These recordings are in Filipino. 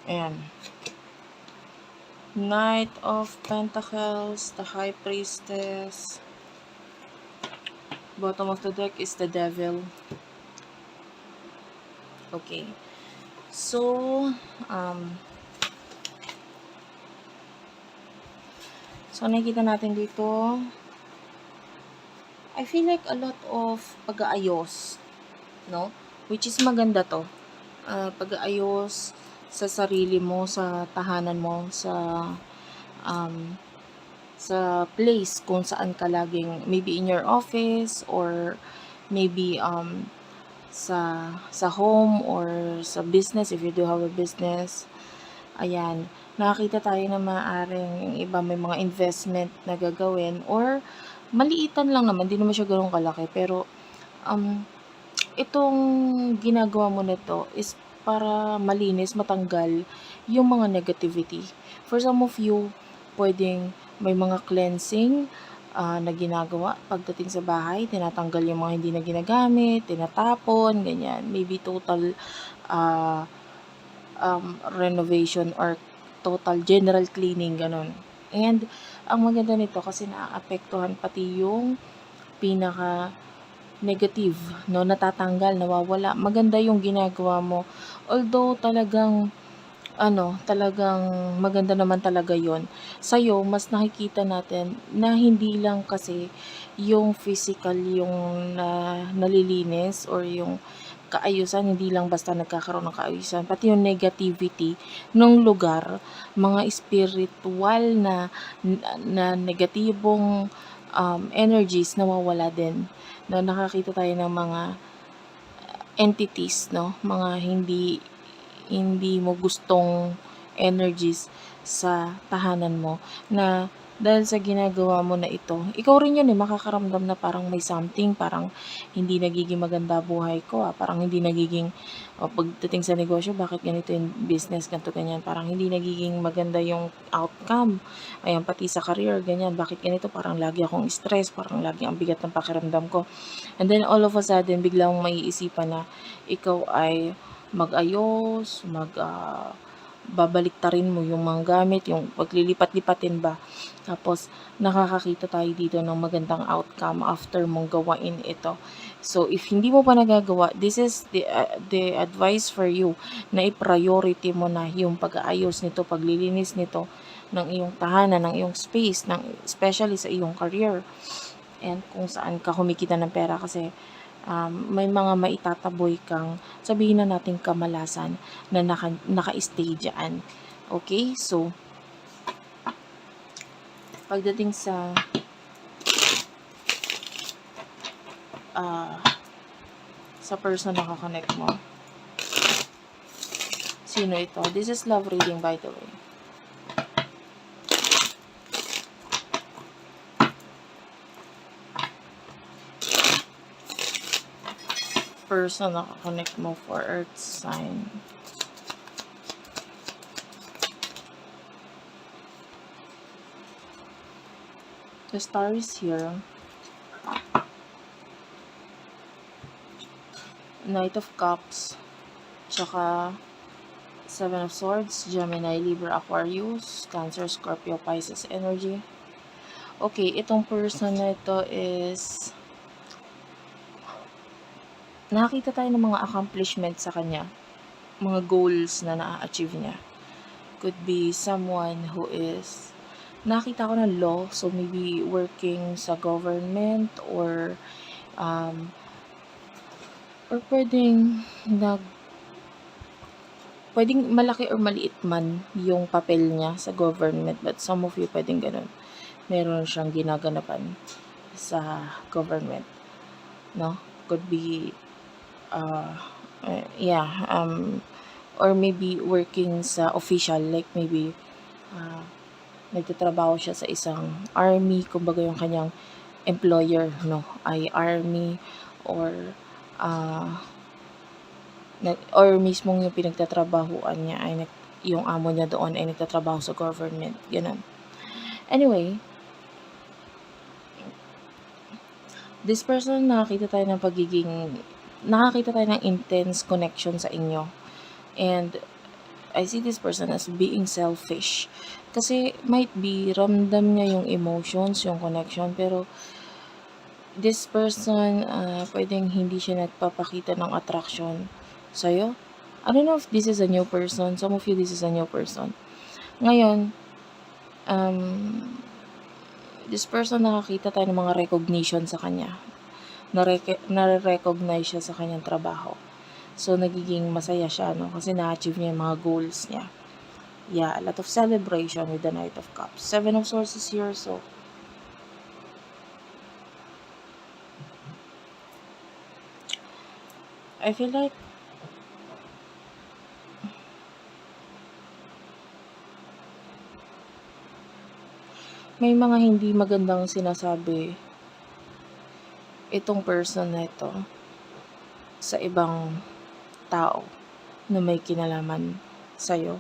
Ayan. Knight of Pentacles, the High Priestess. Bottom of the deck is the Devil. Okay. So, nakikita natin dito, I feel like a lot of pag-aayos, no? Which is maganda to. Pag-aayos sa sarili mo, sa tahanan mo, sa place kung saan ka laging, maybe in your office, or maybe sa home, or sa business, if you do have a business. Ayan, nakakita tayo na maaaring yung iba may mga investment na gagawin, or maliitan lang naman, di naman siya gano'ng kalaki, pero itong ginagawa mo nito is para malinis, matanggal yung mga negativity. For some of you, pwedeng may mga cleansing na ginagawa pagdating sa bahay, tinatanggal yung mga hindi na ginagamit, tinatapon, ganyan. Maybe total renovation or total general cleaning, ganun. And ang maganda nito kasi naaapektuhan pati yung pinaka negative, no, natatanggal, nawawala. Maganda yung ginagawa mo. Although talagang maganda naman talaga yon. Sa'yo, mas nakikita natin na hindi lang kasi yung physical yung nalilinis, or yung kaayusan, hindi lang basta nagkakaroon ng kaayusan, pati yung negativity ng lugar, mga spiritual na negatibong energies nawawala din. No, nakakita tayo ng mga entities, no, mga hindi mo gustong energies sa tahanan mo, na dahil sa ginagawa mo na ito, ikaw rin yun makakaramdam na parang may something, parang hindi nagiging maganda buhay ko, parang hindi nagiging, pagdating sa negosyo, bakit ganito yung business, ganito, ganyan, parang hindi nagiging maganda yung outcome. Ayan, pati sa career, ganyan, bakit ganito, parang lagi akong stress, parang lagi ang bigat ng pakiramdam ko. And then all of a sudden, biglang maiisipan na ikaw ay mag-ayos, babaliktarin mo yung mga gamit, yung paglilipat-lipatin ba. Tapos, nakakakita tayo dito ng magandang outcome after mong gawain ito. So, if hindi mo pa nagagawa, this is the advice for you, na i-priority mo na yung pag-aayos nito, paglilinis nito, ng iyong tahanan, ng iyong space, especially sa iyong career, and kung saan ka kumikita ng pera, kasi may mga maitataboy kang, sabihin na natin, kamalasan na naka-stay dyan. Okay? So, pagdating sa person na kakonect mo, sino ito? This is love reading, by the way. Person na kakonect mo for earth sign. The star is here. Knight of Cups. Tsaka Seven of Swords, Gemini, Libra, Aquarius, Cancer, Scorpio, Pisces energy. Okay, itong person na ito is, nakakita tayo ng mga accomplishments sa kanya, mga goals na na-achieve niya. Could be someone who is, nakita ko ng law, so maybe working sa government, or pwedeng malaki or maliit man yung papel niya sa government, but some of you pwedeng ganun, meron siyang ginaganapan sa government, no? Could be or maybe working sa official, like maybe nagtatrabaho siya sa isang army, kumbaga yung kanyang employer, no, ay army, or mismong yung pinagtatrabahuan niya ay yung amo niya doon ay nagtatrabaho sa government, ganun. Anyway, this person, nakakita tayo ng intense connection sa inyo, and I see this person as being selfish. Kasi might be, ramdam niya yung emotions, yung connection, pero this person, pwedeng hindi siya nagpapakita ng attraction sa'yo. I don't know if this is a new person. Some of you, this is a new person. Ngayon, this person, nakakita tayo ng mga recognition sa kanya. Nare-recognize siya sa kanyang trabaho. So, nagiging masaya siya, no? Kasi na-achieve niya yung mga goals niya. Yeah, a lot of celebration with the Knight of Cups. 7 of Swords is here, so I feel like may mga hindi magandang sinasabi itong person na ito sa ibang tao na may kinalaman sa'yo.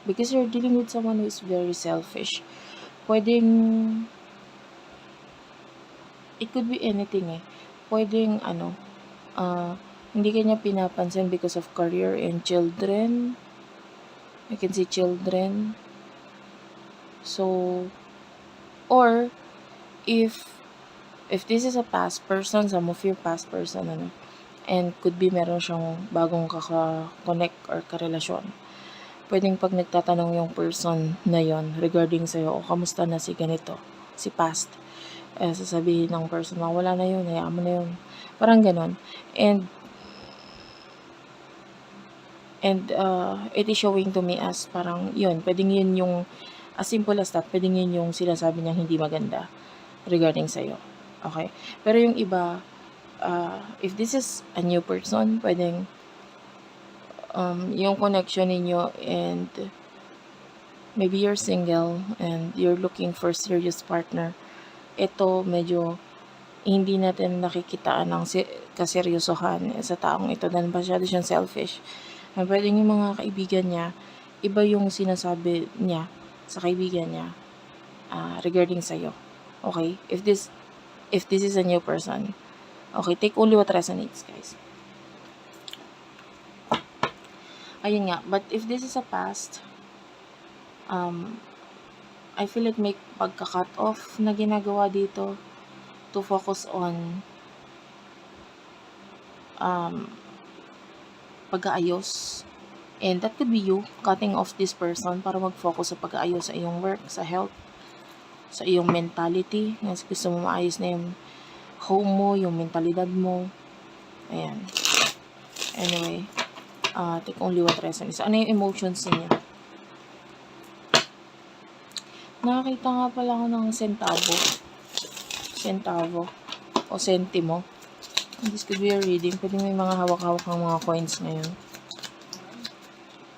Because you're dealing with someone who is very selfish. Pwedeng, it could be anything eh. Pwedeng, hindi kanya pinapansin because of career and children. I can see children. So, or, if this is a past person, some of your past person, and could be meron siyang bagong kaka-connect or karelasyon. Pwedeng pag nagtatanong yung person na yon regarding sa'yo, o kamusta na si ganito, si past, sasabihin ng person na wala na yun, hayaan mo na yun. Parang ganon. And it is showing to me as parang yun, pwedeng yun yung, as simple as that, pwedeng yun yung sinasabi niyang hindi maganda regarding sa'yo. Okay? Pero yung iba, if this is a new person, pwedeng yung connection ninyo, and maybe you're single and you're looking for serious partner, ito medyo hindi natin nakikitaan ng kaseryosohan sa taong ito dahil masyado siyang selfish. Pwedeng yung mga kaibigan niya, iba yung sinasabi niya sa kaibigan niya regarding sa'yo. Okay? If this is a new person, okay, take only what resonates, guys. Ayun nga, but if this is a past, I feel like may pagka-cut off na ginagawa dito to focus on pag-aayos. And that could be you cutting off this person para mag-focus sa pag-aayos sa iyong work, sa health, sa iyong mentality. Kasi gusto mo maayos na yung home mo, yung mentalidad mo. Ayan. Anyway, take only what resonates. Ano yung emotions niya? Nakakita nga pala ako ng centavo o sentimo. This could be a reading. Pwede may mga hawak-hawak ng mga coins ngayon.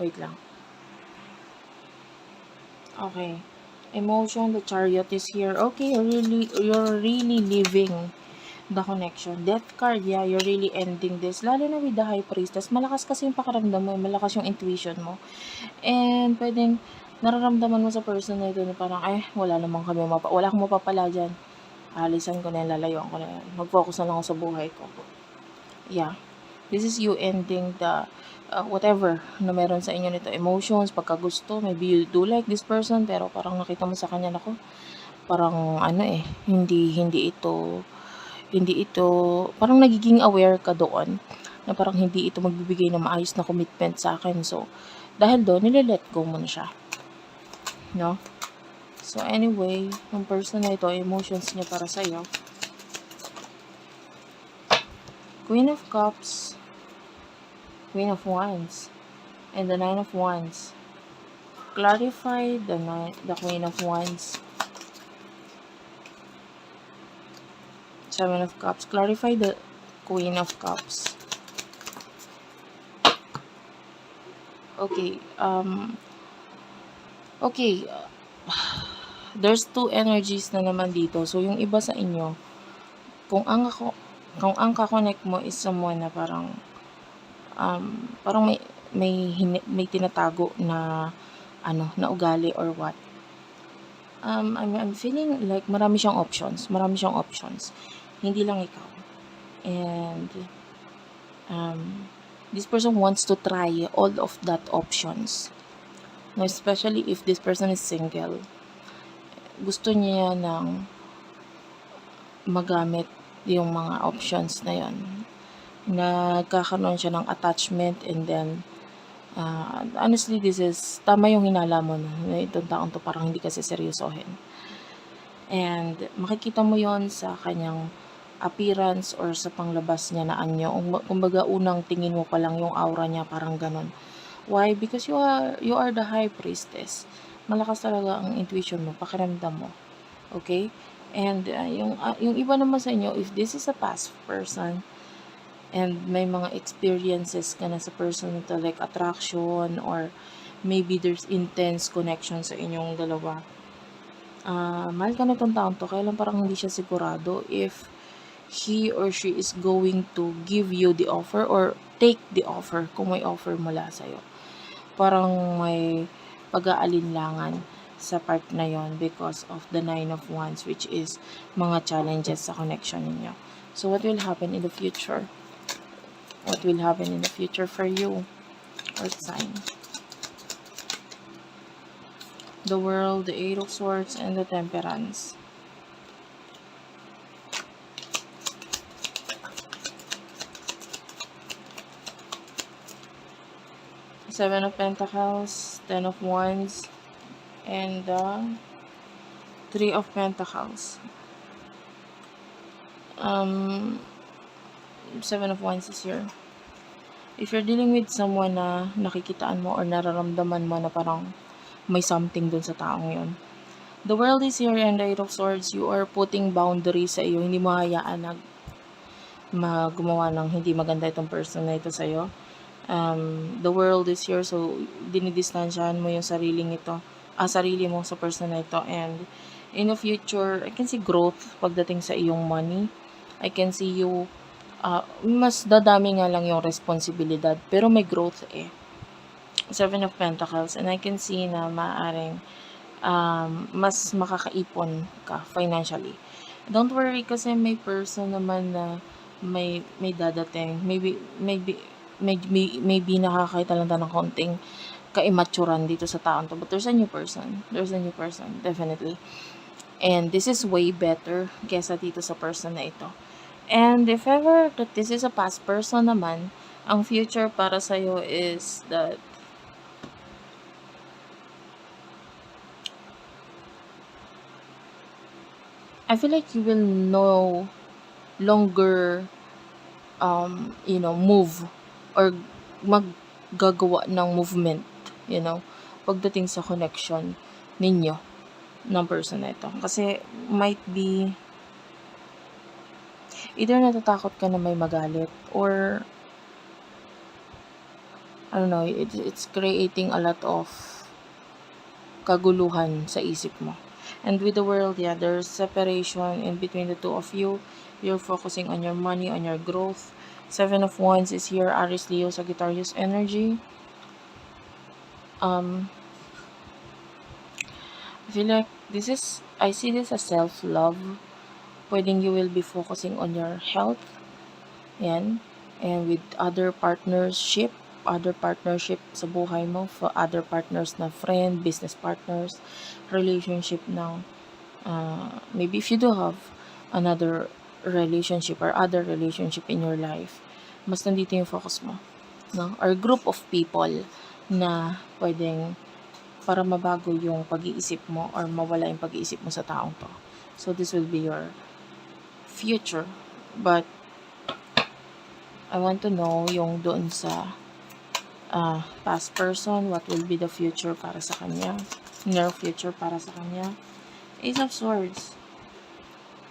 Wait lang. Okay. Emotion, the Chariot is here. Okay, you're really living the connection. Death card, yeah, you're really ending this. Lalo na with the High Priestess. Malakas kasi yung pakiramdam mo, malakas yung intuition mo. And pwedeng nararamdaman mo sa person na ito na parang, wala akong mapapala dyan. Alisan ko na yan, lalayuan ko na yan. Mag-focus na lang ako sa buhay ko. Yeah. This is you ending the whatever na meron sa inyo nito. Emotions, pagkagusto. Maybe you do like this person, pero parang nakita mo sa kanya, nako, parang hindi ito, parang nagiging aware ka doon na parang hindi ito magbibigay ng maayos na commitment sa akin. So, dahil doon, nile-let go mo na siya. No? So, anyway, yung person na ito, emotions niya para sa'yo. Queen of Cups, Queen of Wands, and the Nine of Wands. Clarify the Queen of Wands. Seven of Cups. Clarify the Queen of Cups. Okay. Okay. There's two energies na naman dito. So, yung iba sa inyo, kung ang kakonect mo is someone na parang may tinatago na na ugali or what. I'm feeling like marami siyang options. Hindi lang ikaw. And This person wants to try all of that options. Now, especially if this person is single, gusto niya ng magamit yung mga options na yon. Nagkakaroon siya ng attachment, and then honestly, this is tama yung hinala mo na itong taong to parang hindi kasi seryosohin. And makikita mo yon sa kanyang appearance or sa panglabas niya na anyo. Kumbaga unang tingin mo pa lang yung aura niya parang ganun. Why? Because you are the high priestess. Malakas talaga ang intuition mo, pakiramdam mo. Okay? And yung iba naman sa inyo, if this is a past person and may mga experiences ka na sa person to, like attraction, or maybe there's intense connection sa inyong dalawa, mahal ka na itong taon to, kaya lang parang hindi siya sigurado if he or she is going to give you the offer or take the offer kung may offer mula sa'yo. Parang may pag-aalinlangan sa part na yon because of the 9 of Wands, which is mga challenges sa connection ninyo. So what will happen in the future? What will happen in the future for you? Earth sign. The World, the 8 of Swords, and the Temperance. Seven of Pentacles, 10 of Wands, and the 3 of Pentacles. 7 of Wands is here. If you're dealing with someone na nakikitaan mo or nararamdaman mo na parang may something dun sa taong yon, the World is here, and the 8 of Swords, you are putting boundaries sa iyo. Hindi mo hayaan na gumawa ng hindi maganda itong person na ito sa'yo. The World is here, so dinidistansyahan mo yung sarili mo sa person na ito. And in the future, I can see growth pagdating sa iyong money. I can see you, mas dadami nga lang yung responsibilidad, pero may growth eh. 7 of Pentacles, and I can see na maaaring mas makakaipon ka financially. Don't worry, kasi may person naman na may dadating. Maybe nakakita lang tayo ng konting ka-immaturan dito sa taon to, but there's a new person, definitely. And this is way better kesa dito sa person na ito. And if ever that this is a past person naman, ang future para sa'yo is that I feel like you will no longer move or maggagawa ng movement, pagdating sa connection ninyo ng person na ito. Kasi might be either natatakot ka na may magalit, or I don't know, it's creating a lot of kaguluhan sa isip mo. And with the World, there's separation in between the two of you. You're focusing on your money, on your growth. 7 of Wands is here, Aries, Leo, Sagittarius energy. I feel like I see this as self-love. Pwedeng you will be focusing on your health. Yan. And with other partnership sa buhay mo, for other partners na friend, business partners, relationship ng maybe if you do have another relationship or other relationship in your life, mas nandito yung focus mo, no? Or group of people na pwedeng para mabago yung pag-iisip mo or mawala yung pag-iisip mo sa taong to. So this will be your future, but I want to know yung doon sa past person, what will be the future para sa kanya, near future para sa kanya. Ace of Swords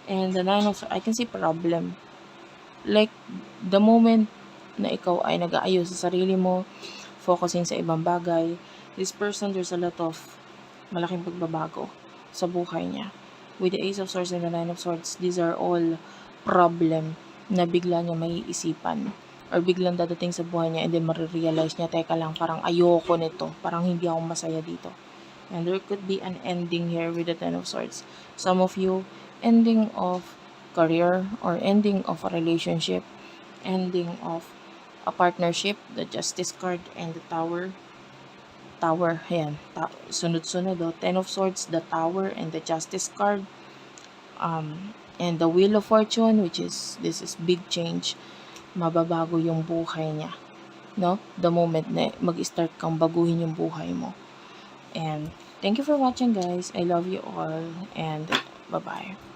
and the 9 of Swords. I can see problem, like the moment na ikaw ay nag-aayos sa sarili mo, focusing sa ibang bagay, this person, there's a lot of malaking pagbabago sa buhay niya. With the Ace of Swords and the 9 of Swords, these are all problem na bigla niya may isipan or biglang dadating sa buhay niya, and then marirealize niya, teka lang, parang ayoko nito, parang hindi ako masaya dito. And there could be an ending here with the 10 of Swords. Some of you, ending of career or ending of a relationship, ending of a partnership, the Justice card, and the Tower. Ayan. Sunod-sunod, oh. Ten of Swords, the Tower, and the Justice card. And the Wheel of Fortune, which is, this is big change. Mababago yung buhay niya. No? The moment na mag-start kang baguhin yung buhay mo. And thank you for watching, guys. I love you all. And bye-bye.